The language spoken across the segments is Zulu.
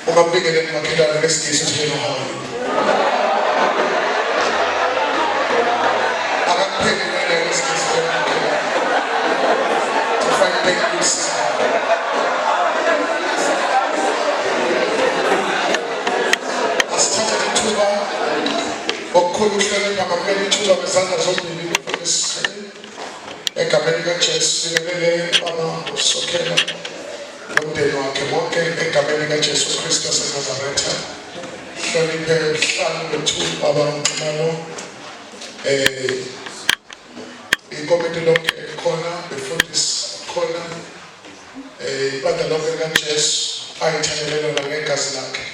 ungabikele emakhelwane ngesikisi nje nohayi akakuphendulele ngesikisi emakhelwane kufanele ikusize asithathe ithuba okukhulu ukuhlonipha ngamele ithuba bezandla zombili egameni kaJesu sibelele amasokhela nomndeni wakhe bonke egameni kaJesu Kristu waseNazaretha hloniphe uhlalo lethu abanqumalo ikomiti lonke ekhona befundisi khona ibandla lonke kaJesu ayithelelelwa ngegazi lakhe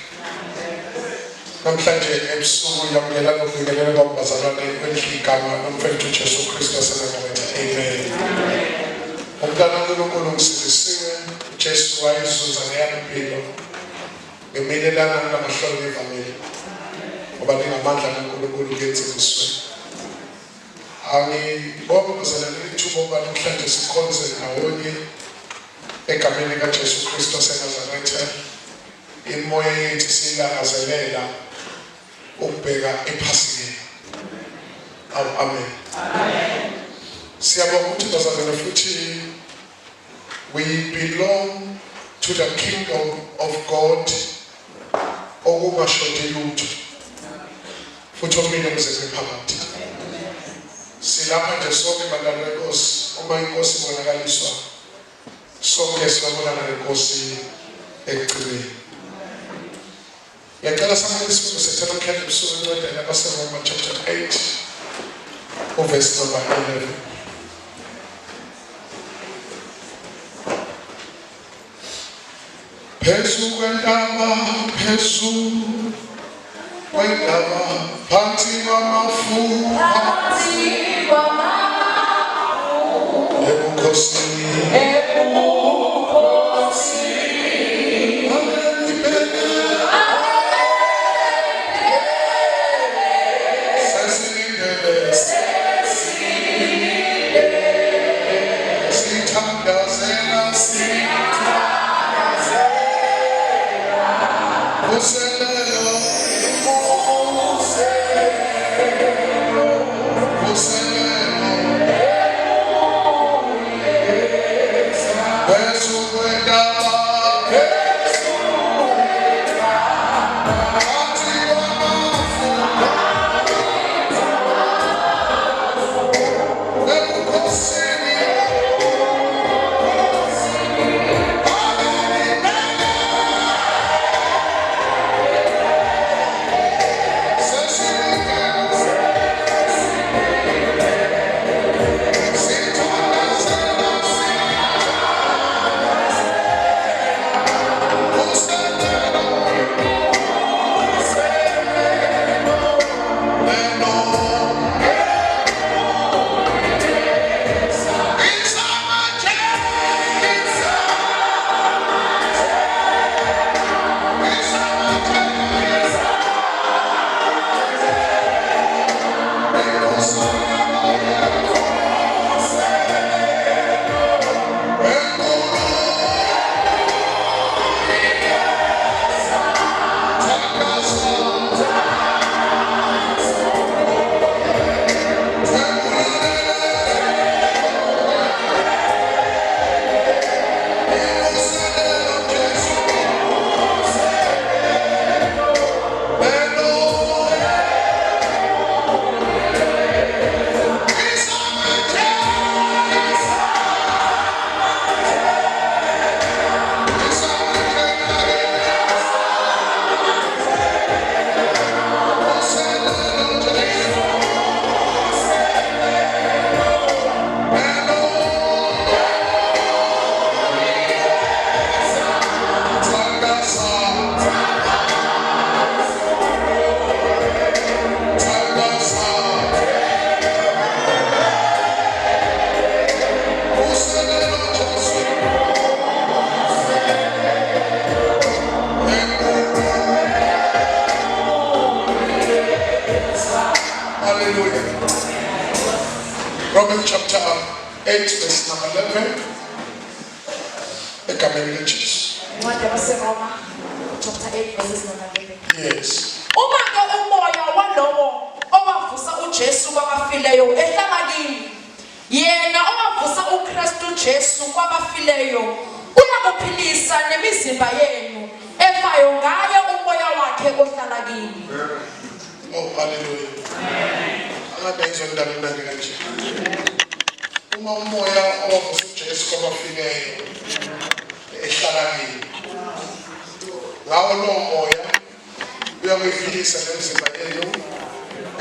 namhlanje ebusuku yamukela nokuvikeleka kwabazalwane kwelihligama nomfowethu uJesu Kristu waseNazaretha. Amen. Umntwana kaNkulunkulu ngisindisiwe uJesu wayezuza ngeyempilo ngemilelana namahlolo evangeli ngoba lingamandla kaNkulunkulu kuyenziswe. Angibongezelele ithuba ukuba namhlanje sikhonze ndawonye egameni kaJesu Kristu waseNazaretha. Imoya yethu siyilangazelela ukubheka ephasini. Amen. Amen. Siyabonga ukuthi bazalwane futhi we belong to the kingdom of God okungashodi lutho futhi omile mzeze phakathi. Silapha nje sonke bandana lenkosi uma inkosi ibonakaliswa sonke siyabonana nenkosi ekugcineni. Ngiyacela samanye isifundo sethu namhlanje ebusuku encedeni abaseRoma chapter 8 verse number 11. Phezu kwentaba phansi kwamafu ebukhosini Romans chapter 8 verse number 11. Egameni kaJesu. chapter 8 verses number 11. Yes. Uma ke umoya walowo owavusa uJesu kwabafileyo ehlala kini, yena owavusa uKristu Jesu kwabafileyo uyakuphilisa nemizimba yenu efayo ngaye umoya wakhe ohlala kini. Oh, hallelujah. Amen. Angabezwe ndaba mnandi kanje. Uma umoya owavusa uJesu kwabafileyo ehlala kini, ngawo lo moya uyakuphilisa nemizimba yenu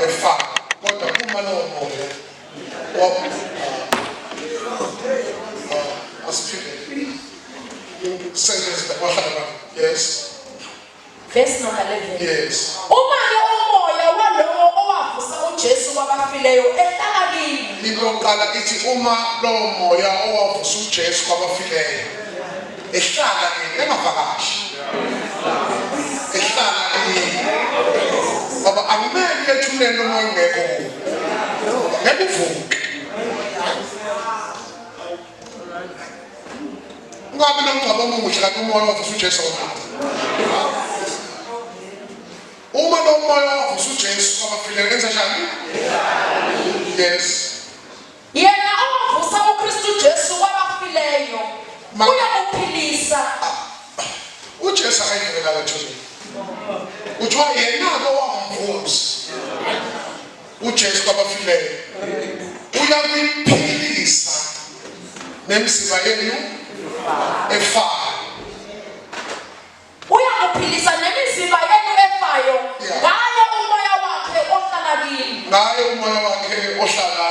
efayo. Kodwa uma lo moya yes. Verse number 11. Yes. Uma ke umoya walowo owavusa uJesu kwabafileyo ehlala kini. Iloqala ithi uma lo moya owavusa uJesu kwabafileyo ehlala kini, engavakashi. Ehlala kini. Baba akumele ethuleni umoya ongekho kuwo. Ngeke uvuke. Ngabe nomngcwabo omuhle kanti umoya owavusa uJesu kwabafileyo. Uma lo moya owavusa uJesu kwabafileyo enza njani? Yes. Yena owavusa uKristu Jesu kwabafileyo uyakuphilisa. uJesu akayivela kathini. Uthiwa yena lo wamvusa uJesu kwabafileyo uyakuphilisa nemizimba yenu efayo. Uyakuphilisa nemizimba yenu efayo ngaye umoya wakhe ohlala kini. Ngaye umoya wakhe ohlala.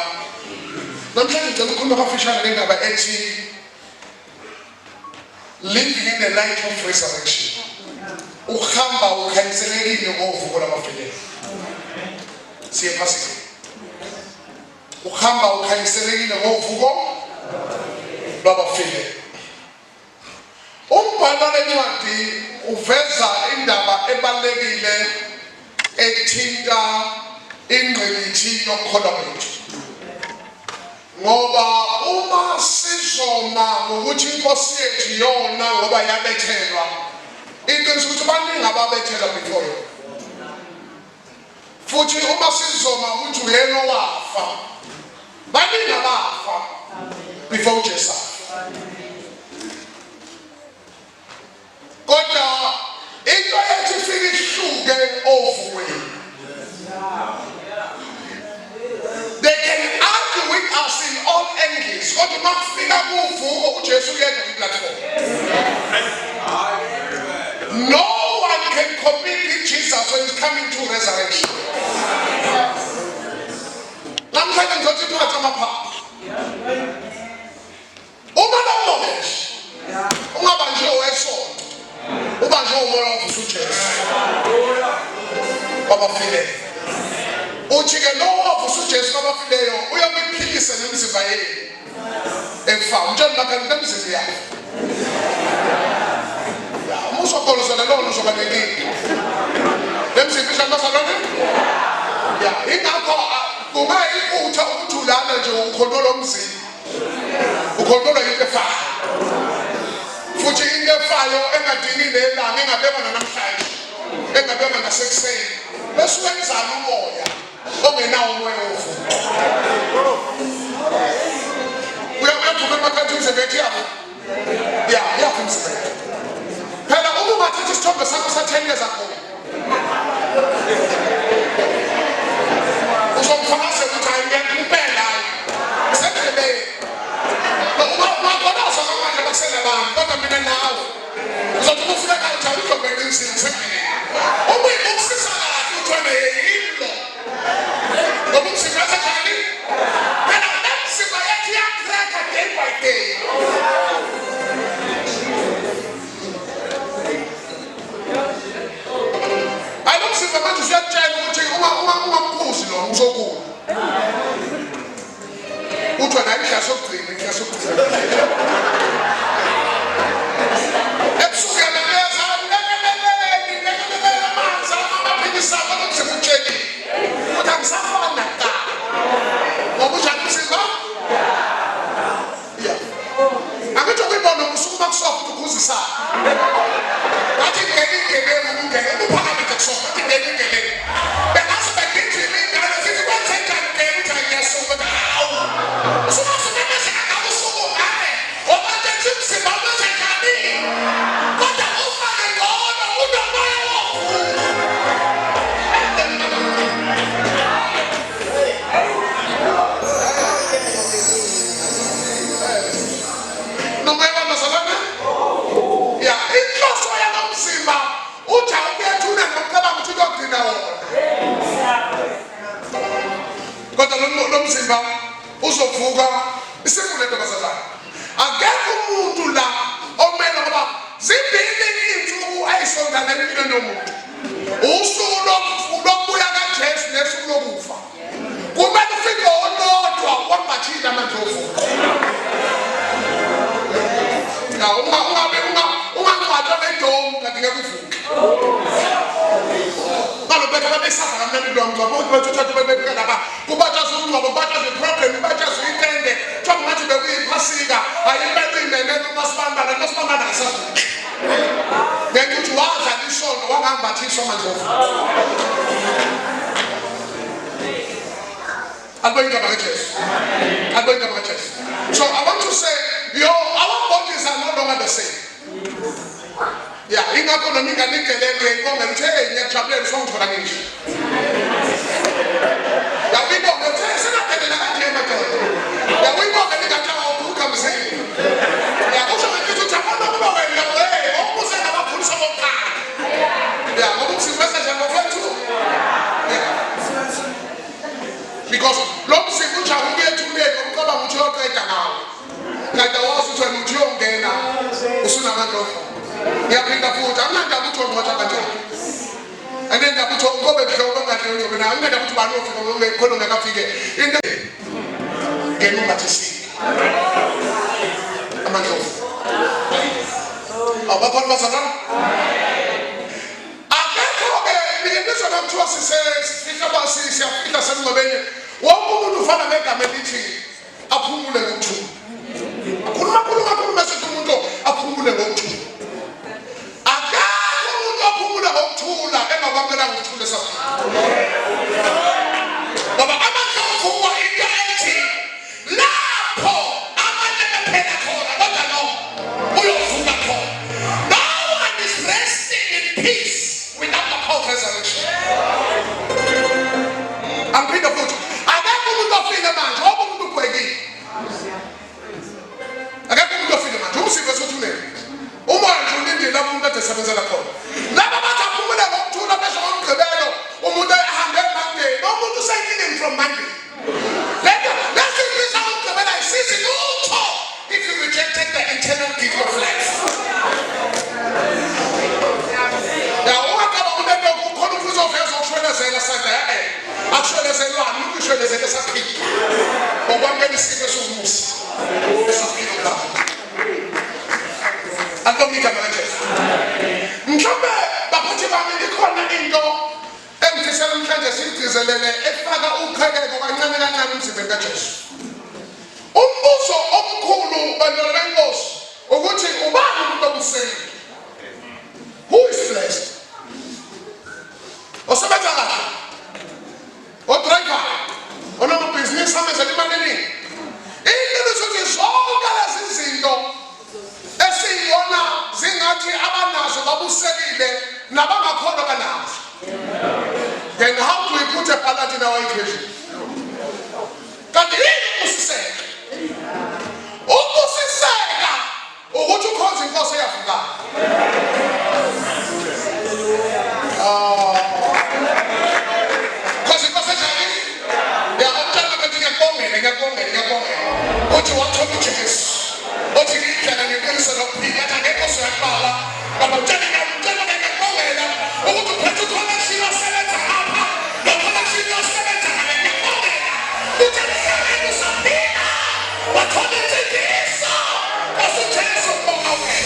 Namhlanje ngicela ukukhuluma kafishane ngendaba ethi living in the light of resurrection. Ukuhamba ukhanyiselekile ngovuko lwabafileyo. Siye phasile. Ukuhamba ukhanyiselekile ngovuko lwabafileyo. Umbhalo lencwadi uveza indaba ebalekile ethinta ingqikithi yokukholwa kwethu. Ngoba uma sizoma ngokuthi inkosi yethu yona ngoba yabethelwa, iqiniso ukuthi baningi ababethelwa before yona. Futhi uma sizoma ukuthi uyena wafa, baningi abafa before uJesu. Kodwa into ethi ifike ihluke ovuweni. They can argue with us in all angles. Kodwa makufika kuvuko uJesu uyedwa kwiplatform. No one can compete with Jesus when it's coming to resurrection. Namhlanje ngizothi thatha amaphaphu. Uma nomomesh ungaba nje owesonto, uba nje umoya ovusa uJesu kwabafileyo. Uthi ke lo ovusa uJesu kwabafileyo uyakuphilisa nemizimba yenu efayo. Njalo nakanti nemizimba yakho. Muso kolosela lo uzoba nenkinga. Lemizimba ishangasalone? Ya, ingakho kungayiphutha ukuthi ulana nje ukhondola umzimba. Ukhondola into efayo. Futhi into efayo engadingi nelanga engabekwa namhlanje. Engabekwa nasekuseni. Bese wenzana umoya ongenawo umoya ovuka. Uyavuka emakhathi umsebenzi yakho. Ya, yakho umsebenzi. Phela uma ungathatha isithombe sakho sa-10 years ago. Uzomfakazela ukuthi hayi ngiyakupela. Sekele. Ungakwazi amandla bakusela abantu kodwa mina nawe. Uzothi ufika kanjani uzobeka insini sekele. Uma ukusisa kahle uthwane yilo. Ngoba umsika kanjani? Phela umsika yathi yakreka day by day. Ayomsika manje usiyatshela ukuthi ungaphuzi lo uzokula. Uthwa nayi ihlahla sokugcina, ihlahla sokugcina. Ebusuku yameza lekeleleni amanzi amaphilisi akho nomzimba utshekile. Uthi angisafani nakuqala. Ngoba unjani umzimba? Ya. Angithi ukuyibona usuku makusofa ukuthi ukhuzisana. Ngathi ngeke uzovuka isikule ntombazana akekho umuntu la omele ngoba zimbili izinsuku ayisondana empilweni yomuntu usuku lokubuya kaJesu nesuku lokufa kumele ufike olodwa kwambathile amandla ovuka ungaqhathwa ngedomu kanti ngeke uvuke balobeka babesaba kamnandi lomngcwabo bathatha babeka lapha kubathaza umngcwabo bathaza iproblem bathaza itende thoba ngathi bekuyiphasika ayibeke imemele umasibambana akasavuki ngeke uthi wadla isondo wangambathiswa amandla ovuka So I want to say, our bodies are no longer the same. Yeah, in economic and because long since you have to make a like the walls to a mutual gain now. You have been the food, I'm not able to watch a and then the put go back to the I'm going to put my nose on the column and a figure in the game of see. I'm not upon Masalan. I can't go the addition of trust says, it's about Peter what would you find a make a medicine? A pool and two. Who is blessed? Or somebody or driver, or no business, some is a demand. All that is in then how do we put a pallet in our equation? Can the English say? Almost say that. Or what you call it, say Africa. Because it was a Chinese. They are not getting a comment, and a comment. What you want to do is what you need and you can sort of be at an echo circle. But I'm telling you, I'm telling you, I'm going to put to connection of senator. The connection of senator. You tell me, I'm something. What connection is so? What's the chance of going away?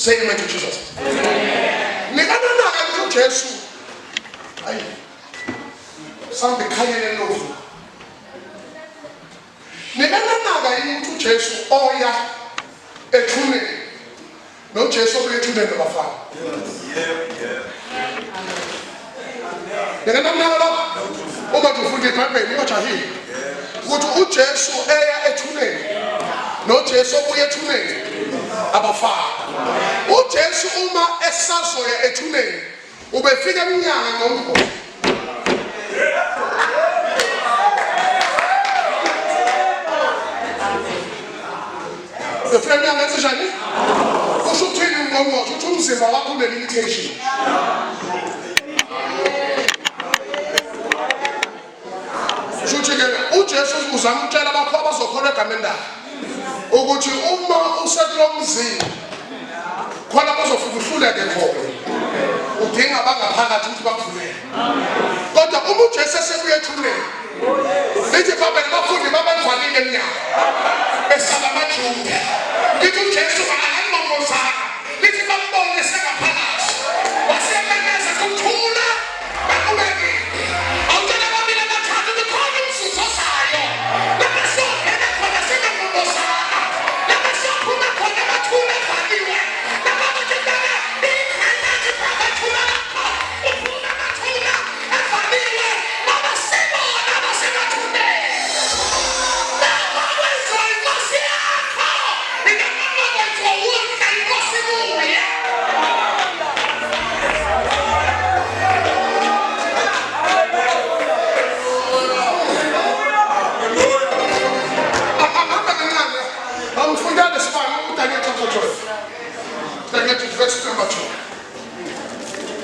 Say amen to Jesus. Something carrying over. Into Jesus, oh yeah, a tune. No Jesus, a tune in the fire. Over to food, you watch a hill. Go to Jesus, a tune. No Jesus, we a tune. About fire. Oh, Jesus, Uma, a sanso, a tune. Ube figure me young and the friend young as a journey. Who should tell you no more to choose him about the limitation? Should you get Jesus was on Jalaba Papa so correct Amanda? Or would you Uma who said long Z? Qualabas of the food at the home. Who came about a hana to back to me. But the Umu Jesus every today. Let your papa not put him up and funny in now. A Salamachu. Little chance to my animal. Little bumble in the second palace. What's the man as a controller? I'm going to have been able to the comments of society. Let me show him for the second Mosa. Let me show him for the Matuna. Let me verse number 2.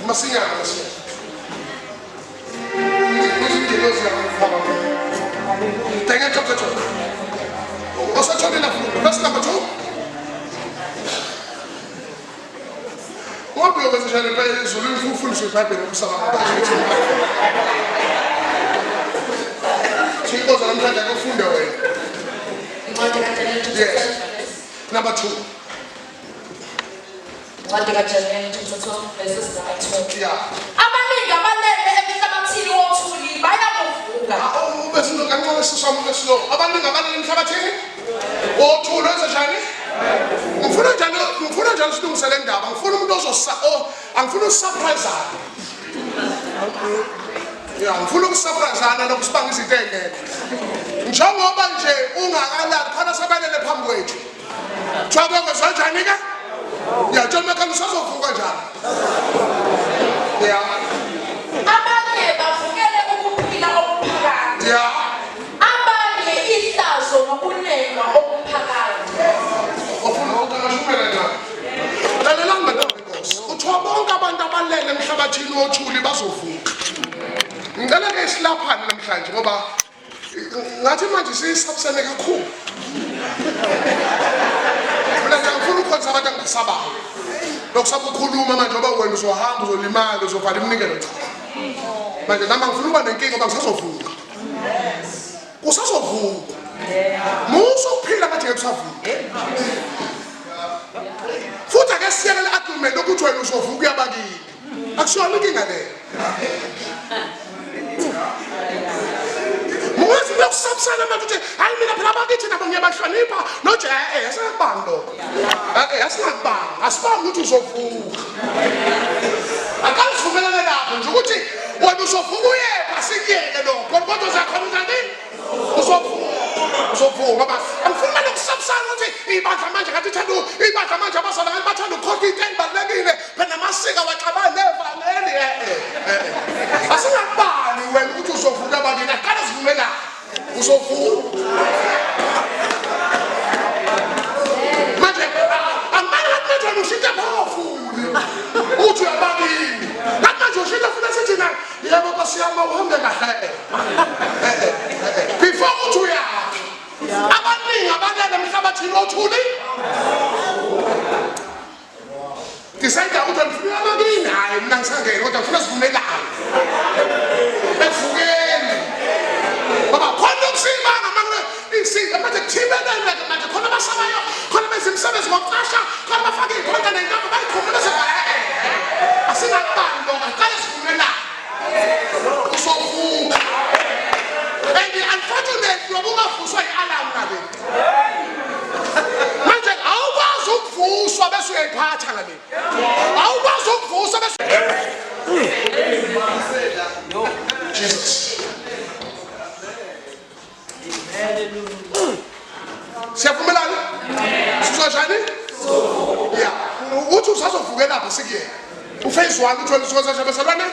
Masinyana masinyana. Tenga chapter 2. Also chapter verse number 2. What do you say? So you fulfill your Bible and Salam. So you go to the fund away. Yes. Number 2. What did I tell you? Verses number 2. Yeah. Abaningi abalele emhlabathini wothuli bayakuvuka. Bese ngicela sisome slow. Abaningi abalele emhlabathini wothuli wenzenjani? Ngifuna njalo silungisele indaba. Ngifuna umuntu angifuna usurprise. Yeah, ngifuna ukusurprise nokusibanga izinto engeke. Njengoba nje ungakalali khona sabalele phambi kwethu. Tshaba kwenzenjani ke? Yeah, John kan usazovuka njalo. Yeah. Abanye bavukele ukuphila okuphakathi. Yeah. Abanye ihlazo nokunenga okuphakathi. Ofuna ukunqashumela njalo. Lalelanga Nkosi. Uthiwa bonke abantu abalele emhlabathini wothuli bazovuka. Ngicela ke isilaphane namhlanje ngoba ngathi manje sisabusene kakhulu. Mina ngifuna ukhonza abantu angisabayo. Lokusaba ukukhuluma manje ngoba wena uzohamba uzolimala uzovala iminikelo cha. Manje nami ngifuna uba nenkinga ngoba ngisazovuka. Usazovuka. Muso ukuphila ngathi ngekusavuka. Futhi ake siyeke le argument ukuthi wena uzovuka uyabakini. Akusiyona inkinga leyo. Muzi lokusabusana manje uthi hayi mina phela bakithi nabo ngiyabahlonipha noje asingakubanga lo. Asingakubanga asibanga ukuthi uzovuka. Akalivumelane lapho nje ukuthi wena uzovuka uyepha sikuyeke lokho kodwa uzakhona njani? Uzovuka ngoba angifuna lokusabusana ukuthi ibandla manje ngathi thanda ibandla manje abasala ngathi bathanda ukukhokha into ebalekile phela amasika waxabana nevangeli asingakubani wena ukuthi uzovuka abakini akala sivumela uzovuka manje amanje ushita phafuli uthi uyabakini manje ushita futhi sithi na yebo basiyama uhambe kahle before uthi uyaphi abaningi abalele emhlabathini wothuli decide ukuthi ngifuna abakini hayi mina ngisangena kodwa ngifuna sivumelane bevukeni baba khona ukusimanga manje manje thibelele manje khona abasabayo khona bezimsebenzi ngokuqasha khona bafaka ikhonta nentambo bayikhumula bese asingakubani lokho aqale sivumelane usovuka and unfortunately wabungavuswa i-alarm ngabe manje awukwazi ukuvuswa bese uyayiphatha ngabe awukwazi ukuvuswa bese Jesus. Siyavumelana? Sizojani? Yeah. Uthi usazovuke lapha sikuyena. Uphase 1 uthi uzoza nje besalwana?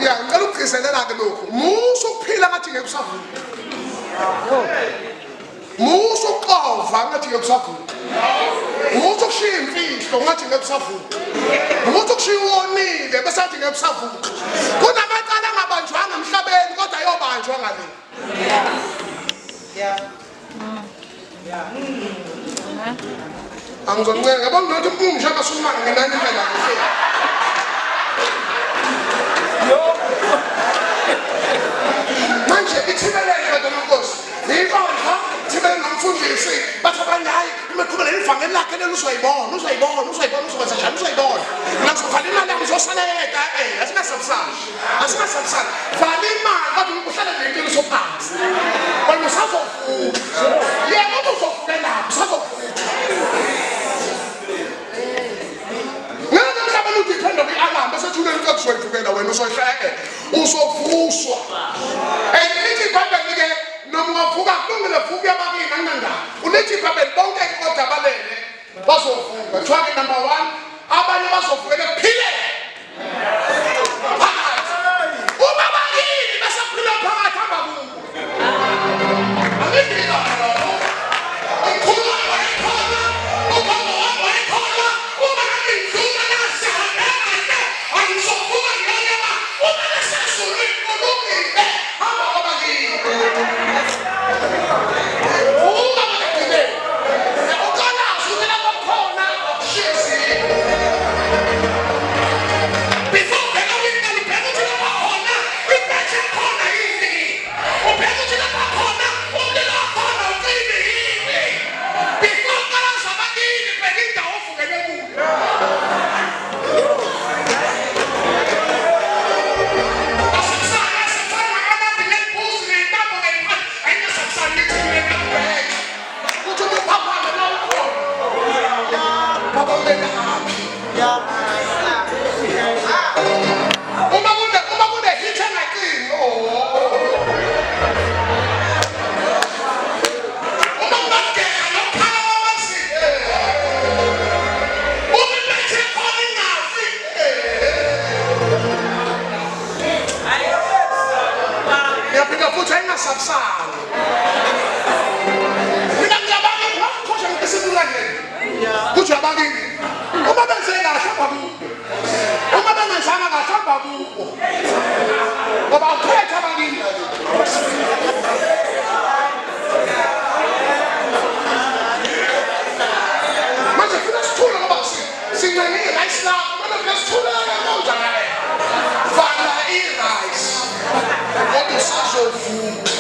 Yeah, ngicela ukugcizelela ke lokho. Muso ukuphila ngathi ngeke usavuka. Muso uqova ngathi ngeke usavuka. Muso ukushiya imfihlo ngathi ngeke usavuka. Muso ukushiya uwonile bese athi ngeke usavuka. Kunamacala angabanjwanga emhlabeni kodwa ayobanjwa ngale. Yeah. Angizoncenga yabona nokuthi umngisha abasulumane ngenani indlela kahle. Manje ithibelele kodwa Nkosi. Yibona thibelele nomfundisi bathi abanye hayi imiqhubela ivangeli lakhe lelo uzoyibona uzokwenza njani uzoyibona. Ngizofana imali yami izosaleka asingasabusana. Fana imali kodwa uhlala nempilo sophansi. Wena usazovuka. Yebo uzovuka lapho usazovuka. Depend on the alarm. Bese thule into kuzoyivukela wena uzoyihleke uzovuswa. Elithi iBhayibheli ke noma ungavuka kulungile vuka yabakini angandaba. Ulithi iBhayibheli bonke kodwa abalele bazovuka. Kuthiwa ke number 1 abanye bazovukela kuphile. Uma bakini bese kuphila phakathi hamba kubo. Angidila khona. Ukhona. Uma kude hit engaqini. Uma ngageka lokhala wamasi. Uma lethe khona ingafi. Ngiyaphinda futhi ayingasabisani. Mina ngiyabanga ngakhohle ngesimlangeni. Kuthi abangini. Uma benze kahle babuko. Uma bengenzanga kahle babuko. Ngoba ukhetha abangini. Manje funa sithula ngoba sincenile rice lapho. Manje sithula kanjani? Vala i-rice. Kodwa usazovuka.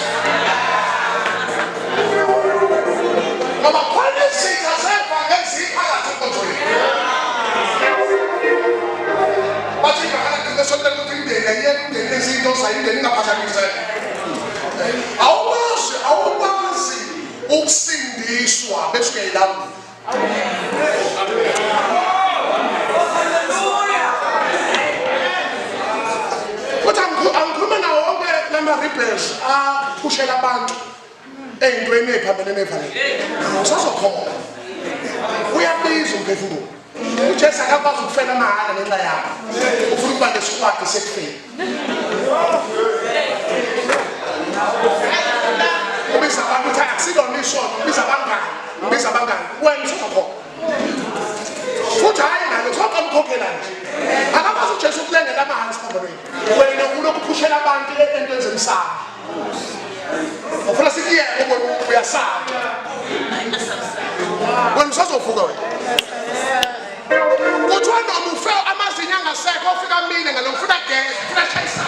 Ngoba khona izinto zevanga eziphakathi enkonzweni. Bathi ngakhala ngeke sontela ukuthi imindeni ayiyeke umndeni izinto sayimndeni ingaphazamiseka. Awukwazi ukusindiswa bese uyayilawula. Kodwa angikhuluma nawo wonke lama-rebels aphushela abantu ey'ntweni ey'phambene nevaleni. Usazokhona. Uyabiza umphefumulo. uJesu akakwazi ukufela mahhala ngenxa yakho. Ufuna ukuba nesikwadi sekufeni. Ubiza abantu uthi akusilona isono, ubiza abangani, ubiza abangani. Wena usazokhona. Futhi hayi nalo sonke umkhokhela nje. Akakwazi uJesu ukulengela amahhala esiphambanweni. Wena unokuphushela abantu entweni zemsamo. Ufuna sithi yena uyasaba. Wena usazovuka wena. Kuthiwa noma ufe amazinyo angasekho ofika mine ngalo ngifuna gesi, ngifuna shayisa.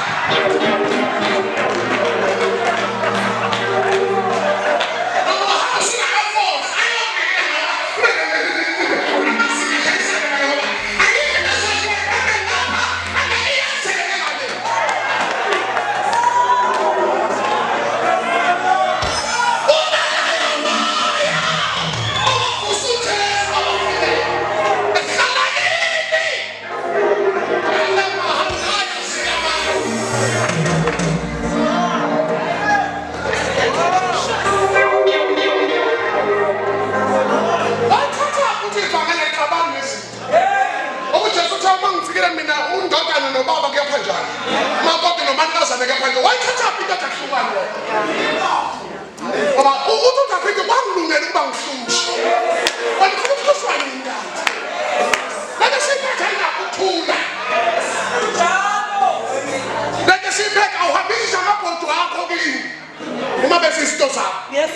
Yes.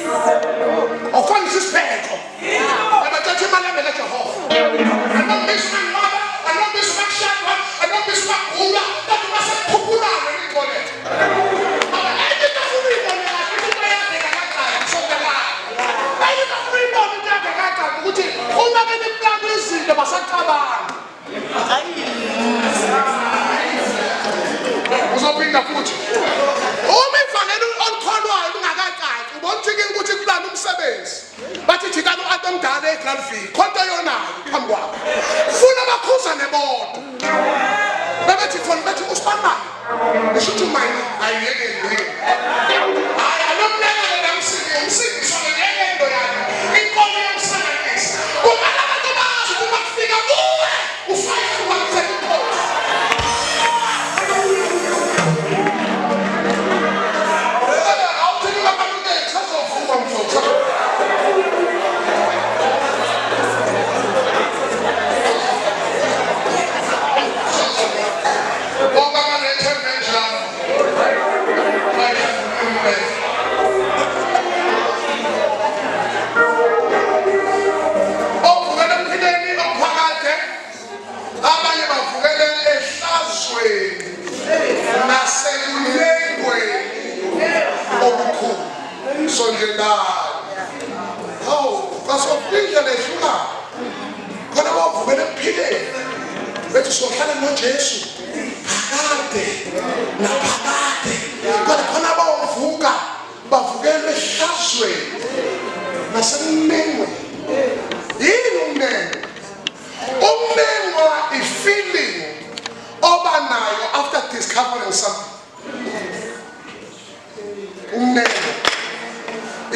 Offense is bad. I'm a judge man at Jehovah. I don't miss my mother, I don't miss my shepherd, I don't miss my hula, that was a popular when it got it. I did not read on it, I did not so the lie. I did not read on it, which is who never the plan is in the Masakaba. Was opening the foot. Oh, me for on Cornwall, Bontingin ukuthi kulana umsebenzi bathi thina no Adam Dale eGrandville khonto yona phambi kwakho funa bakhuza nemoto bebethi khona bethi usibamba ishuthi manje ayiyeke hayi anomleka namsiki sona ngeke yakhe inkomo yomsebenzisi uma abantu bazi uma kufika kuwe ufaya ukwenza inkomo. Sohlala noJesu phakade naphakade kodwa khona bavuka bavukela ehlazweni nasemnengweni yini umnengwa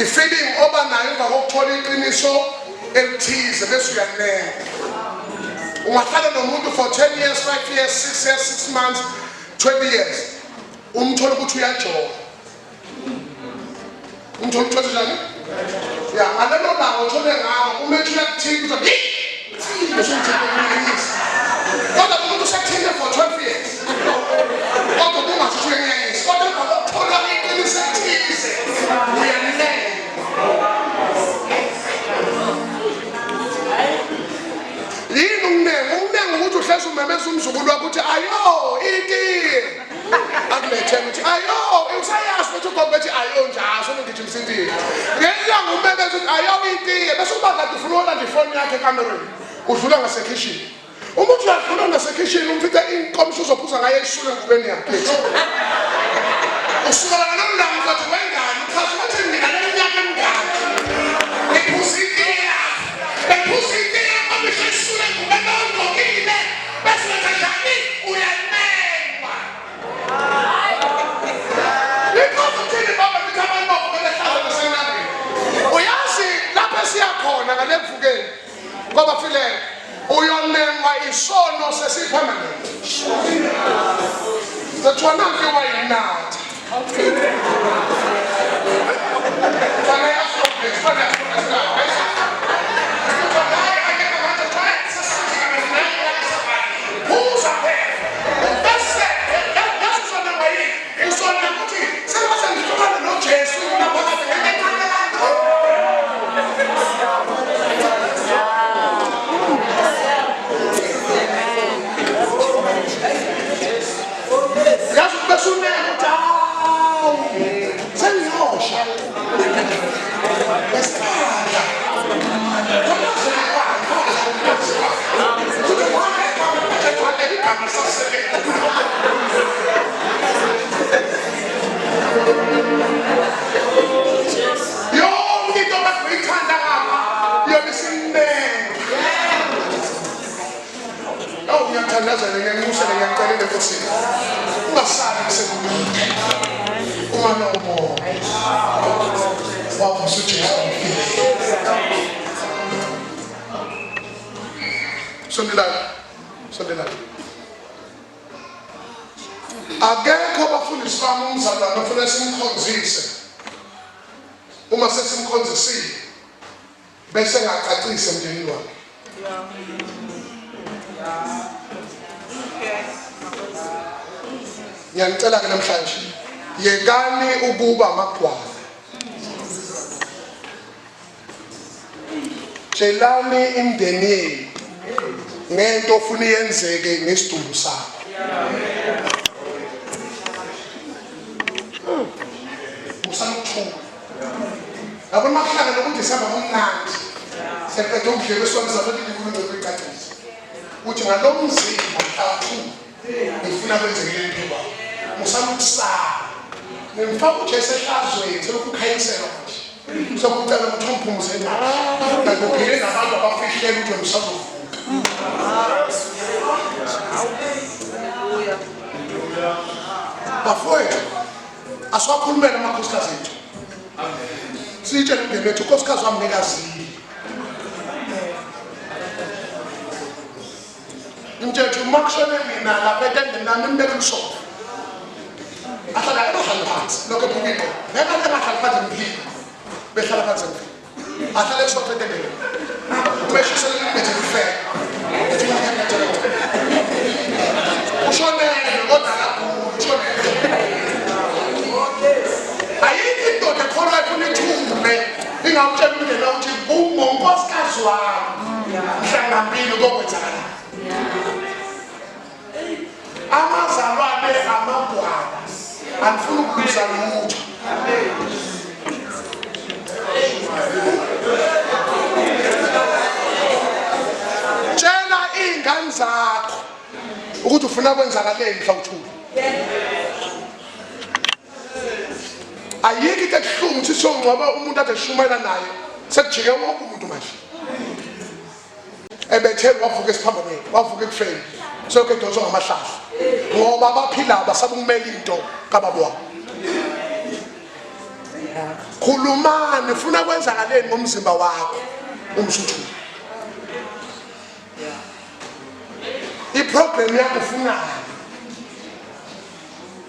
i-feeling oba nayo emva kokuthola iqiniso elithize bese uyanenga. Ungahlala nomuntu for 10 years, 5 years, 6 years, 6 months, 20 years. Umthola ukuthi uyajoba. Umthola ukuthi njani? Ya, ngalelo langa uthole ngawo umethi uyakuthini ukuthi kodwa umuntu usathinde for 12 years. Kodwa kungathithi uyenyanyisa. Kodwa emva kokuthola iqiniso elithize uyanenga. Yini unenga ukuthi uhlezi umemeza umzukulu wakho uthi ayo itiye. Akulethe ukuthi ayo usayazi ukuthi ugogo ethi ayo njalo sonogijimisa itiye. Ngelanga umemeza ukuthi ayo itiye bese uba kade ufuna ulanda ifoni yakhe ekamereni. Udlula ngasekitchen. Umuntu uyadlula ngasekitchen umfithe inkomsho uzophuza ngayo esule ngubeni yakhe. Usukela ngalolu langa uzathi wengane uchaza ukuthi mina leminyaka emingaki. Ephuzile. Esule ngubeni ongqokile. Bese kanjani uyanengwa. Uyazi lapha siyakhona ngale mvukeni ngoba filele uyonengwa isono sesipermanent. Zathwana ke wayinatha. Akekho abafundisi bami umzalwane ofuna simkhonzise. Uma sesimkhonzisile bese ngacacise emndenini wakhe. Ngiyanicela ke namhlanje yekani ukuba amagwala. Tshelani imndeni yenu ngento ofuna iyenzeke ngesidumbu sakho. Yabona makuhlanga nokuthi sihamba ngomnandi. Seqedwe ukudlela beswanisa futhi inkulumo yokuqaqisa. Uthi ngalo mzimba mhlawumbe ngifuna kwenzeke into. Musana ukusaba. Nemfaka uJesu ehlazweni selokukhanyisela nje. Sokucela ukuthi umphumuze nawe. Nakuphile nabantu abafihlele ukuthi umsazovuka. Bafowethu asiwakhulumele amakhosikazi ethu. Sitshele umndeni wethu unkosikazi wami nekazile. Mthetho makushone mina lapha etendeni nami imbeke umshodo. Ahlala ebahlala phansi lokho ephukile. Neka lebahlala phansi emphini. Behlala phansi emphini. Ahlala eshodo etendeni. Ubeshisele imbethe ife. Ushone kodwa lapho ushone. Ayikho indoda khona ifuna ithume ingawutshela umndeni ukuthi unkosikazi wami mhlangambili kokwenzakala. Amazalwane amagwala anifuna ukubiza lutho. Tshela iy'ngane zakho ukuthi ufuna kwenzakaleni mhla uthula. Ayikho into ebuhlungu ukuthi siyongcwaba umuntu ade shumela naye sekujike wonke umuntu manje. Ebethe wavuka esiphambanweni, wavuka ekufeni. Sonke idonso ngamahlahla. Ngoba abaphila basaba ukumela into kababa wabo. khulumani ufuna kwenzakaleni ngomzimba wakho umsuthu iproblem yakho ufunayo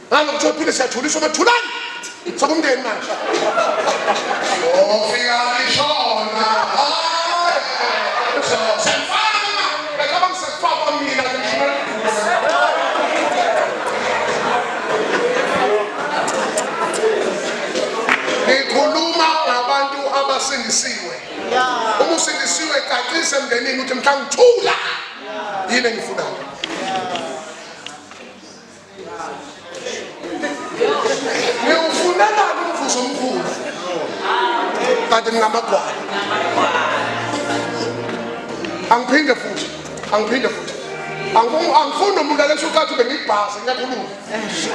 ngalokuthi uphile siyathuliswa bethulani sokumndeni manje ofika lishona sefana bekaba sefaka mina ngikhuluma ngabantu abasindisiwe uma usindisiwe cacise emndenini uthi mhla ngithula yini engifunayo ngiwufunela umvuzo omkhulu kanti ngingamagwala angiphinde futhi angifuni umuntu alesukathi bengibhasi ngiyakhuluma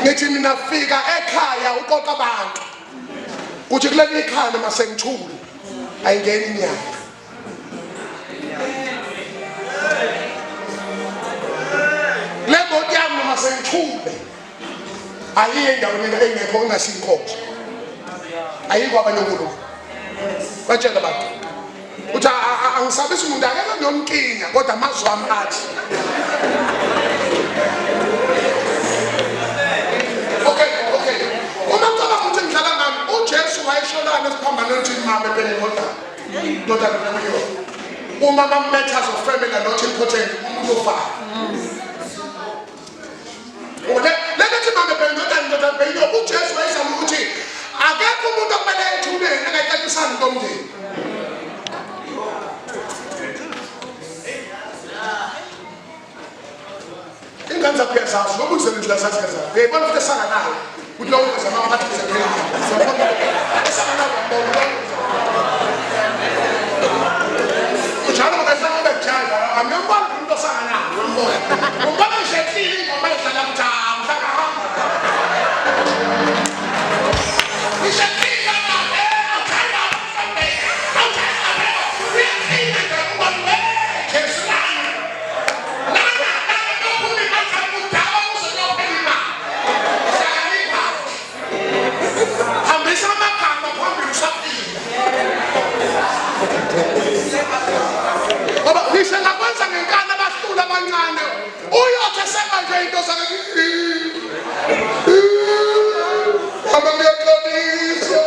ngithi mina fika ekhaya uqoqa abantu kuthi kuleli ikhaya masengithule ayingeni inyanga le moto yami masengithule ayiye endaweni engekho engasinkonzo ayikho abanye unkulunkulu batshela abantu uthi angisabisi umuntu akekho nomkinga kodwa amazwi ami athi okay uma ngicabanga ukuthi ngidlala ngami uJesu wayesholana esiphambanweni ukuthi mama ebhenikoda ndoda kuyo uma matters of family are not important umuntu ofaka lethi mama ebhenikoda bhenyo uJesu wayesama ukuthi akekho umuntu okumele ethuleni engayixaxisani komndeni ingane zakho uyazazi ngoba usebenzi lazazi kazazi uyayibona futhi esanganayo ukuthi lowo wenza mama bathi esanganayo njalo ngoba besanganayo amembona umuntu osanganayo umbona ngishehlile ingoma ehlala mthamo sakahamba ngishehlile mama awuthanda ngakwenza ngenkani abahlula abancane uyothe semanje into zakhe abakuyaxolisa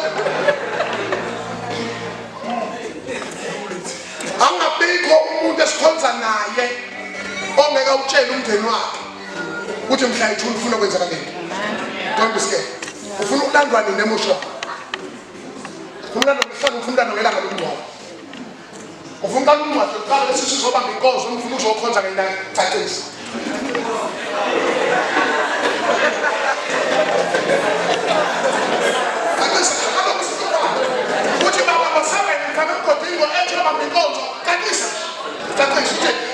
angabikho umuntu esikhonza naye ongeke utshele umndeni wakhe ukuthi mhla ithula ufuna kwenzeka lento don't be scared ufuna ukulandwa nini emotion ufuna umntana ngelanga lokungcwaba ufuna umntwana uqala bese sizobamba inkonzo ufuna uzokhonza ngenyanga cacisa uthi baba basabeni mfana mgodingo ethi bamba inkonzo cacisa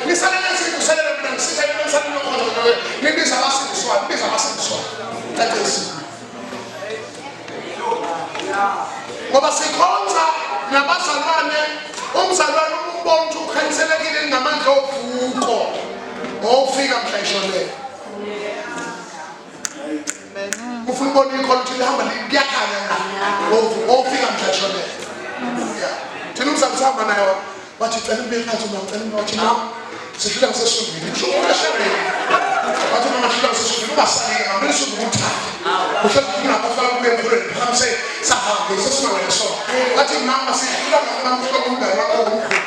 nisalele sikuselele mina ngisithe nisalele nokhonzo nibiza abasindiswayo cacisa ngoba sikhonza nabazalwane umzalwane umbona ukuthi ukhanyiselekile ngamandla ovuko ofika mhla eshonele ufuna ubona ikhona ukuthi lihamba liyakhanya ofika mhla eshonele thina umzali sihamba nayo wathi cela ubekhansi wathi mama sifika ngisesundwini wathi mama sifika ngisesundwini ungasaleka ngamele sundwini uthathe uhlezi kunabafaka kube emkhulweni phambi sahambe sesingawele sona wathi mama sifika ngamamfika kumngane wakho omkhulu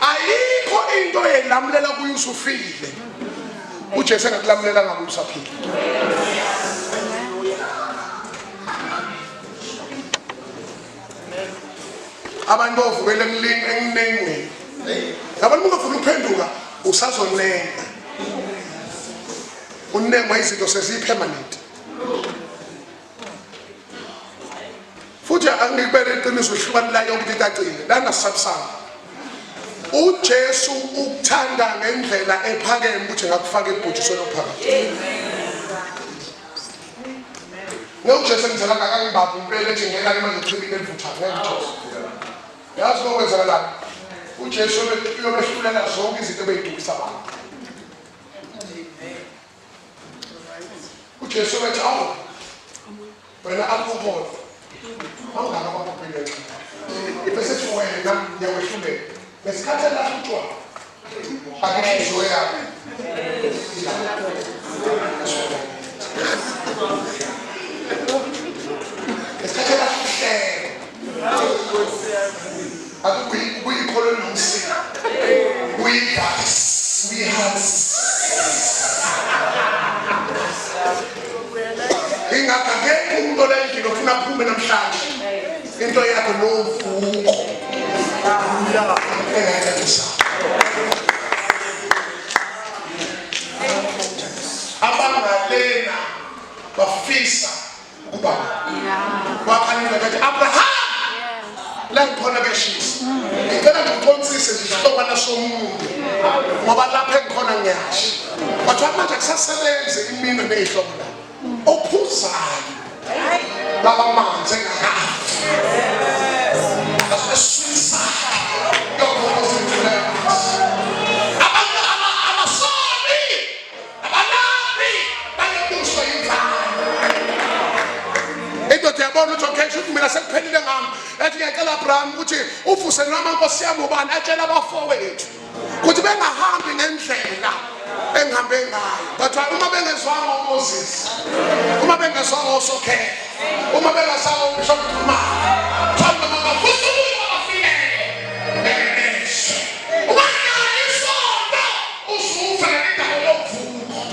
ayikho into elamlela kuyo usufile uJesu engakulamulela ngabe usaphila abantu bovukele emnengweni abantu ungafuna ukuphenduka usazonenga unengwa izinto seziyi permanent futhi uthi angibele iqiniso ihlukani la yonke into icacile lana sisabisana uJesu ukuthanda ngendlela ephakeme ukuthi ngakufaka ebhujisweni ophakathi noJesu ngizela kakangibaphi impela ethi ngena manje uchibile elivuthayo ngeke yazi lokwenzakalani uJesu uyobehlulela zonke izinto ebeyidukisa abantu uJesu bethi awu wena alcohol awungaka kwaphela bese thi wena ngiyawehlulela besikhathe la utshwala akishizo yakho besikhathe la we call it Lucy. We have. Ingakageke umuntu olendile ofuna kuphume namhlanje. Into yakho novuko. Abangalena bafisa ukuba. Wakhanile bathi Abraham la ngikhona beshisa ngicela ngiqonisise nje isihlokwana somuntu ngoba lapha engikhona ngiyasho bathu manje akusasebenze imino nezihlobo la ophuzayo laba manzi engakafi asesisa yokuthi abasoli abanabi bayebuswa yimvana into yabona ukuthi okay shothi mina sekuphelile ngami ethi ngiyacela Abraham ukuthi ufuse noma inkosi yami ubani atshela abafowethu ukuthi bengahambi ngendlela engihambe ngayo but uma bengezwanga uMoses uma bengezwanga uSokhela uma bengasawo uBishop Duma thanda mabafuthi abafike uma isonto usufa indawo yokuvuka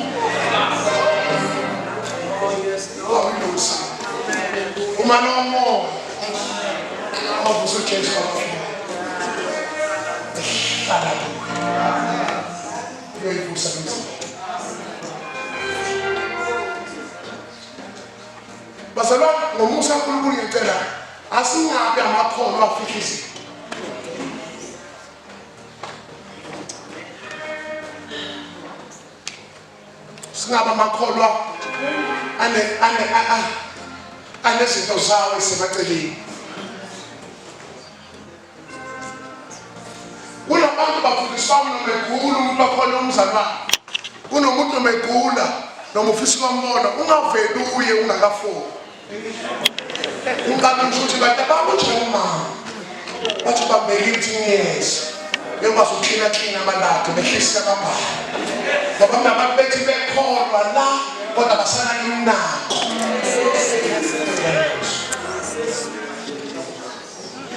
uma nomo abuso Jesu ala uyoyibusa ngisho basala ngomusa uNkulunkulu ngicela asingabi amakhono afikisi singaba amakholwa anezinto zawo esemaceleni kunabantu bafundiswa nomegula umuntu akhona umzali wakhe kunomuntu nomegula noma ufisa ukwambona ungaveli uye ungakafoni ungaba mshuthi kanti abakho umama bathi babelithi ngiyeza bekwazi ukuthina abalakhe behlisa kabhala ngoba nabantu bethi bekholwa la kodwa basana inako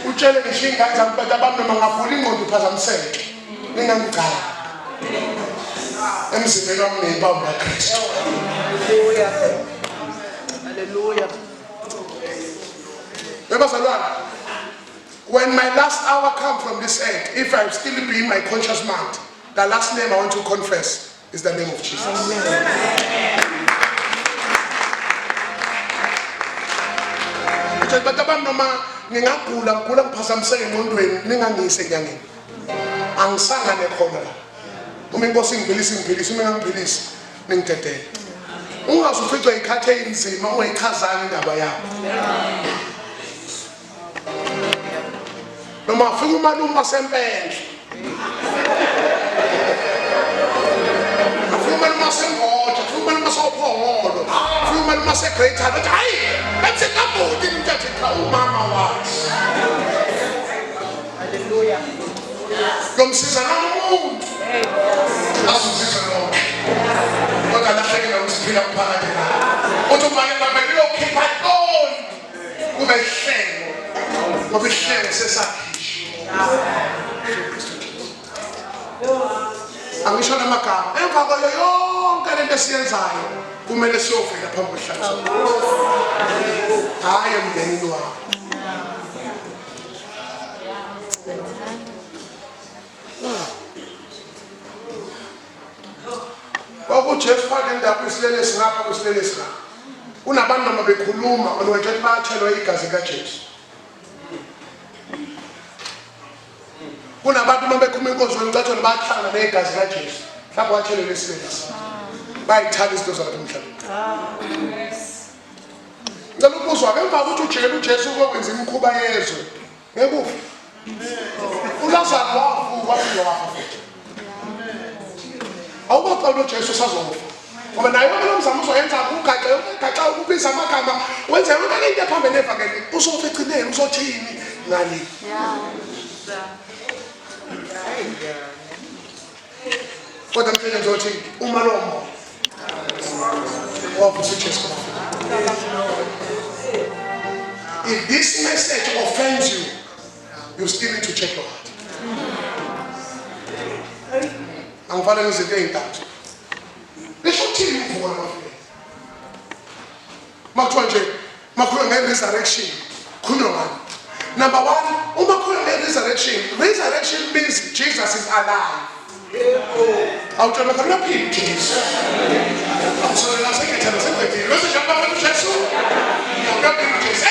utshele ngisho ingane zami bathi abantu mangavula ingqondo iphazamiseke ningangicala emzimbeni wami neyimpawu kaKristu. Haleluya, haleluya. Bazalwane, when my last hour comes from this earth, if I still be in my conscious mind, the last name I want to confess is the name of Jesus. But abantu noma ngingagula ngiphazamiseke engqondweni ningangise enyangeni angisangane khona la uma inkosi ingiphilisa uma ngingaphilisi ningidedele ungazuficwa ikhathe inzima ungayichazanga indaba yakho noma ufika umalume wasempendle ufika umalume wasengoja ufika umalume wasophoholo ufika umalume wasegreater bathi hayi benze kabodi nimthathe cha umama wakhe. Haleluya. Yomsiza nomuntu azuzisa lo kodwa lahlekela ukusiphila phakathi la uthi manje babelile ukhipha konke kube ihlelo ngoba ihlelo sesakhisha angisho namagama emva kwayo yonke lento esiyenzayo kumele siyofika phambi kwehlazo hayi emndenini wakho. UJesu phakathi endaba isilele singapha kwesilele singapha unabantu noma bekhuluma onwethe bathelwa igazi kaJesu kunabantu uma bekhuma inkonzo ngicatshana bayahlangana negazi kaJesu mhlawumbe wathelele isibelisi bayithanda izinto zabantu emhlabeni ngicela ukuzwa ke emva kokuthi uJesu ukwenza imikhuba yezwe ngekufa uLazaro wavuka wafa futhi awubaqala uJesu sazofa ngoba naye umzamo uzoyenza ugaxa ukubiza amagama wenze yonke into ephambene evangeli uzofa ecineni uzothini ngani kodwa mhlawumbe ngizothi uma lomo wavusa uJesu. If this message offends you, you still need to check your heart. Angifanele izinto ezintathu. Lishuthini uvuka amafile. Makuthiwa nje makhuluma nge-resurrection khuluma ngani? Number one, uma khuluma nge-resurrection means Jesus is alive. Awutshelwa khona uyaphila uJesu. Awusolela sekethela sekethela. Bese nje abantu uJesu. Uyaphila uJesu.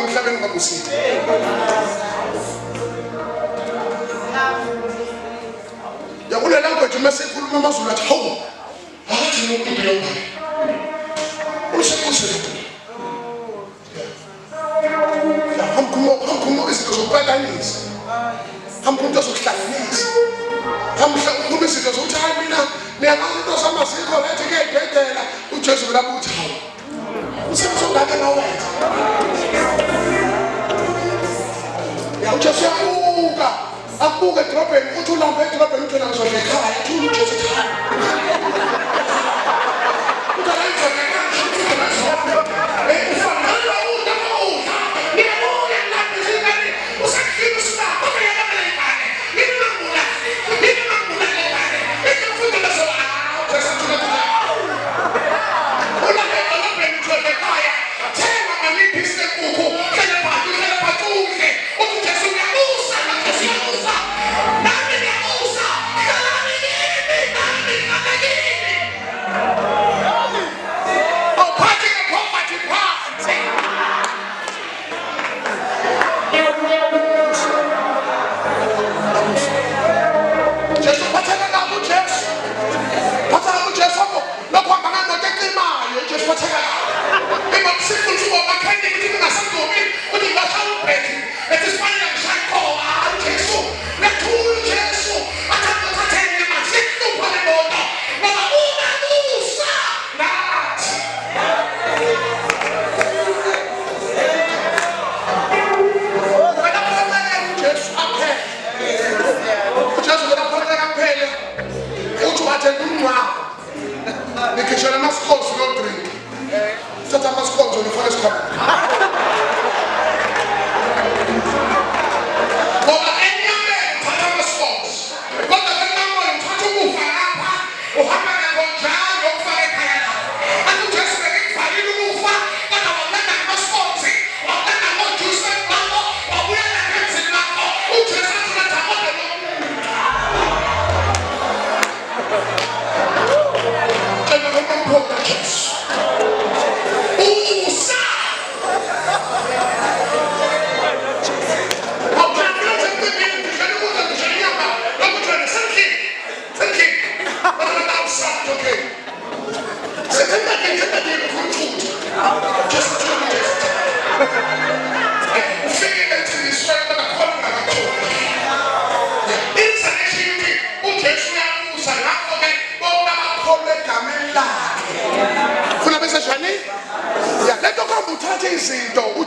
emhlabeni ngabusile. Yakule language masikhuluma amazulu athi hawu athi nokuphila ubani usekusele hamkumo izinto zokupatanisa hamkunto zokuhlanganisa hamkumo izinto zokuthi hayi mina niyakwazi into zamasiko lethi ke ibhedela uJesu lapho uthi hawu usebenzongaka nawenza uJesu yabuka akubuka edrobheni uthi ulamba edrobheni uthona ngizodla ekhaya uthula uJesu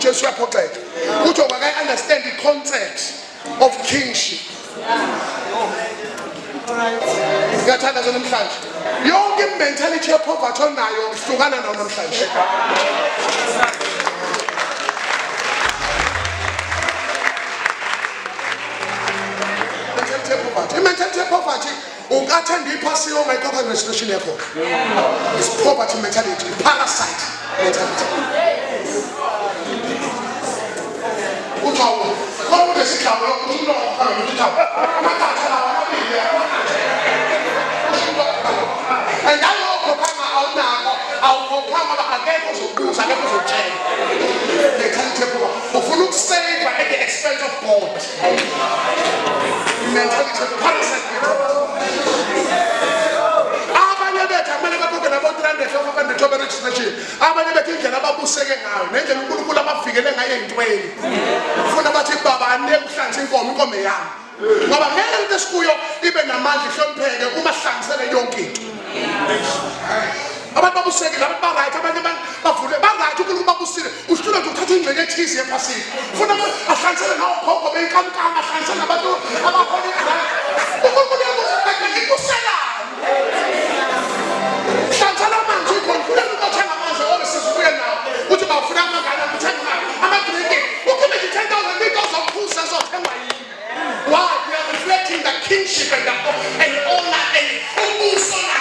uJesu yaphoxeka uthi obaka understand the concept of kingship. Ngiyathanda zona namhlanje yonke mentality yepoverty onayo ihlukana nayo namhlanje. Mentality yepoverty ungathanda iphasi ongayikho registration yakho. It's poverty mentality, parasite mentality. Como desse calor, o não at the expense of God. Mentality of parasite. Abanye bethi indlela ababuseke ngayo nendlela uNkulunkulu abavikele ngayo ezintweni ufuna bathi baba anike ukuhlanza inkomo yami ngoba ngeke into esikuyo ibe namandla ihlonipheke uma hlangisele yonke into abantu babuseke abantu baright abanye bavule baright uNkulunkulu babusile usitula nje uthatha ingxenye ethize ephasini ufuna ahlangisele nawo khokho beyinkankana ahlangisele nabantu abakhona uNkulunkulu yakuzibhekela ikusela Why? We are reflecting the kingship and the honor and umusona.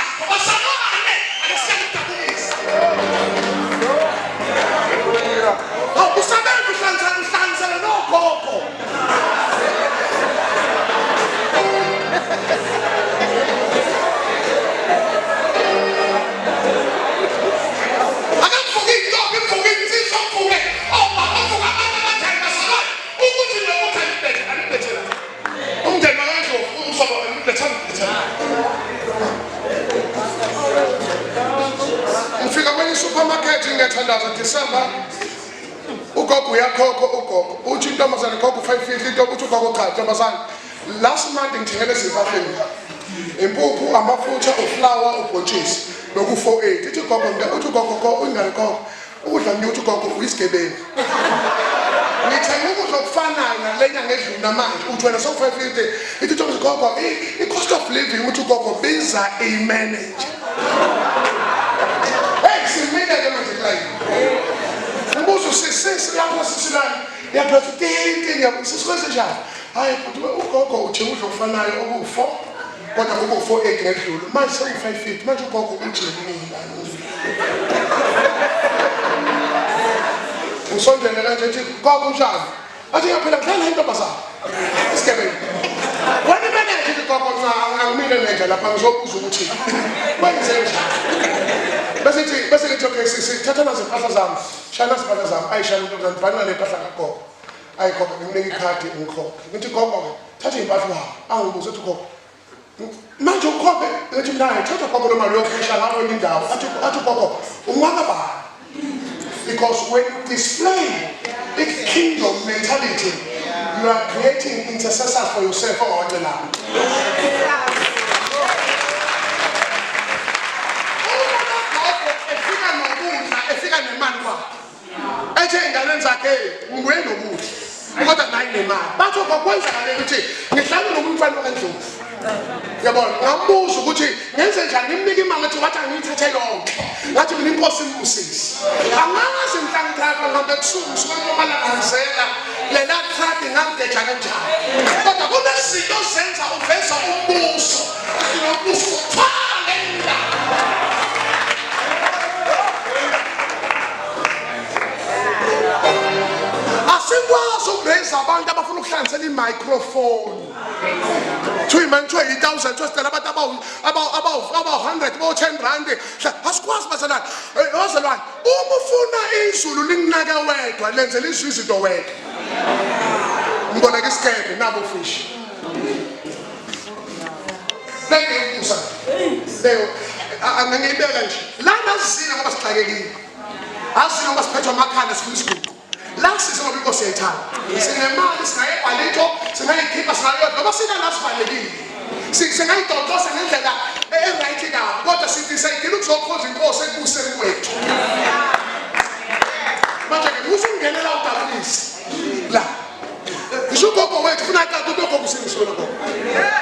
ugogo uyakhokho ugogo uthi intombazane khokho 550 into uthi ugogo cha intombazane last month ngithengele izimpahla impuphu amafutha uflower ubhontshisi loku 48 ithi ugogo uthi ugogo ungane khokho ukudla nje uthi ugogo uyisigebengu ngithenge ukudla okufanayo nalenya ngedlula namanje uthi wena so 550 ithi ugogo i-cost of living uthi ugogo biza i-manager simile ke manje like umbuzo sisi lapho sisilana yaphethe tinti ngiyabusisikwese njani hayi futhi ugogo uthi udlo ofanayo oku4 kodwa oku48 ngedlulu manje seku550 manje ugogo uthi mina usondele kanje ethi gogo njani athi yaphela ngidlala intombazana isigebe wena manje ethi gogo angimile nje lapha ngizobuza ukuthi kwenze njani bese lithi okay sithatha nazo impahla zami shana impahla zami ayishana intombazane bhalana lempahla kagogo ayikhokha ngimnika ikhadi ngikhokha ngithi gogo thatha impahla yakho angibuze ukuthi gogo manje ukhokhe ngithi naye thatha gogo lo mali yokusha ngawo indawo athi gogo umwaka bani because when you display a kingdom mentality you are creating intercessors for yourself or other now. Efika nemali kwa ethi ingane zakhe ngibuye nokuthi kodwa nayi nemali batho bakwenza ngale ukuthi ngihlala nomntwana wendlovu yabona ngabuza ukuthi ngenze njani ngimnika imali ethi wathi angiyithathe yonke ngathi mina inkosi imbusisi angazi mhlawumbe driver ngihambe ebusuku sokumalangazela lela truck ngamgeja kanjani kodwa kunezinto zenza uveza umbuso umbuso phalenda asikwazi ukuveza abantu abafuna ukuhlanganisela i-microphone kuthiwa 1,000 twesitela abantu aba-100 bo-10 rand asikwazi bazalwane bazalwane uma ufuna izulu linginake wedwa lenzela izwi izinto wedwa ngiboleka isikebe nabo ufishi lengeyibusa leyo angangiyibeka nje lana asizina ngoba sixakekile asizina ngoba siphethwa amakhanda sifuna isigugu la sizobe inkosi yayithanda sinemali singayibhalito singayikhipha singayodwa ngoba sina sivalekile singayidontosa ngendlela e-right kabi kodwa sithi sayidinga ukuzokhoza inkosi ekubuseni kwethu manje-ke usungenela udabulisi la ngisho ugogo wethu funa akade ugogo usingiswela gogo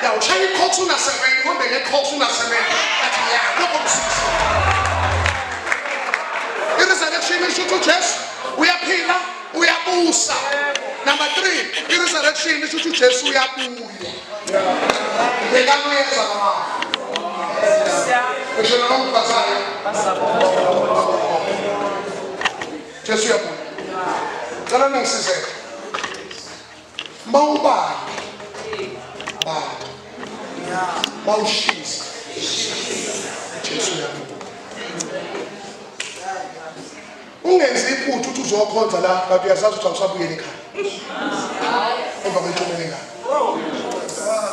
ya ushaya i-cox una-7 uhambe nge-cox una-7 athi ya gogo usingiswe i-resurrection isho ukuthi ujesu uyaphila uyabusa. Number 3, i-resurrection isho ukuthi ujesu uyabuya bekanuyeza mama ngisho noma ngibhazayo jesu uyabuya cela ningisizeke mawubani bani mawushisa jesu uyabuya ungenzi iphutha ukuthi uzokhonza la kanti uyasazi ukuthi awusabuyela ekhaya emva kwethumelengane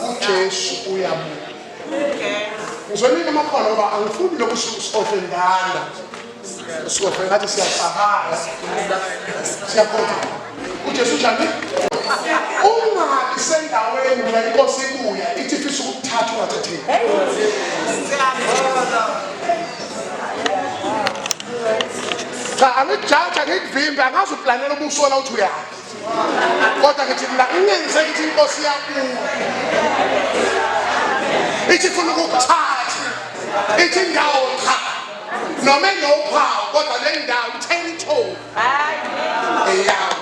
ujesu uyabuya ngizonile amakhono ngoba angifuni lokhu sofendana sofe ngathi siyasabala siyakhona ujesu njani ungabi sendaweni la inkosi ibuya ithi ifisa ukuthatha ungathatheki cha angijaja ngikuvimba angazi uplanela ubusola uthi uyazi kodwa ngithi mina ngenze ukuthi inkosi yabuya ithi funa ukukuthatha ithi ndawo cha noma enophawu kodwa le ndawo i-territory eyawo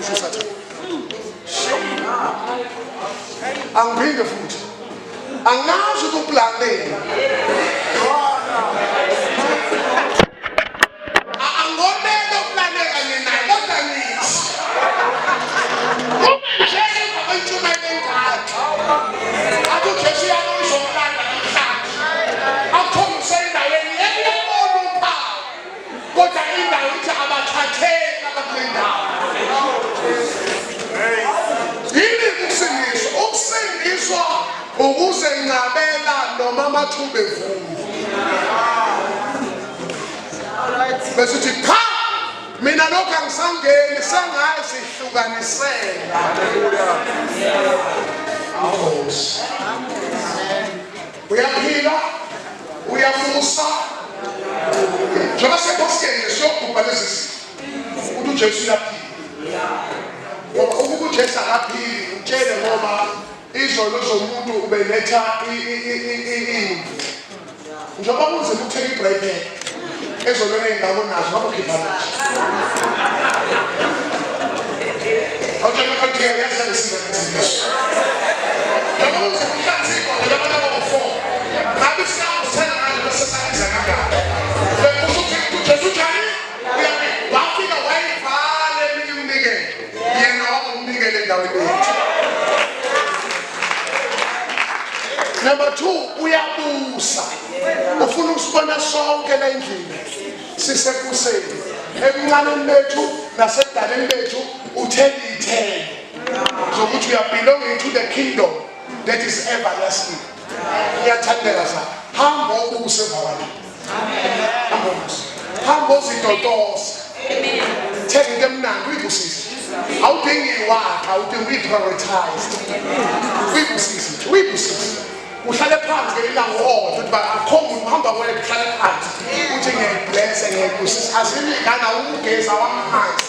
isho sathana angiphinde futhi angazi ukuplanela angomele ukuplanela nina kodwa nithi umshele ngabantshumayela enkatha athi ujesu yalo uzokulanda namhlanje akhombise endaweni ekuyabona uphawu kodwa indawo ithi abathatheli abakule ndawo yini ukusindiswa ukuze ngcabela noma amathuba evumbi besithi cha mina lokho angisangeni sengazihlukanisela. Uyaphila, uyamusa. Njengoba sekhosini siyogubha lezi zinto. Uthi uJesu uyaphila. Ngoba ukuba uJesu akaphili, utshele ngoba izolo zomuntu ubeletha njengoba kunzima ukuthenga ibreak ezolweni engabonazo ngoba ukhipha nazo. Awutshela ukuthi yazi isinto. Njengoba kunzima ukuhlanzika njengoba nabo ngabe siyawuthela ngalo sesakhiza kangaka. Bekuthi uJesu uthani? Wafika wayivala eminye umnikelo. Yena wakumnikela endaweni yethu. Number 2, uyabusa. Ufuna ukusibona sonke la endlini. Sisekuseni. Ebuncaneni bethu nasedaleni bethu uthele zokuthi we are belonging to the kingdom that is everlasting. Ngiyathandela sana. Hamba ubuse bawala. Amen. Hamba uzidodose. Amen. Thenga into emnandi uyibusise. Awudingi iwakha, awudingi uyiprioritize. Uyibusise. Uhlale phansi ngelanga owodwa ukuthi akho umuntu uhamba kwele kuhlale phansi uthi ngiyayiblessa ngiyayibusisa azimingana ukugeza wamanzi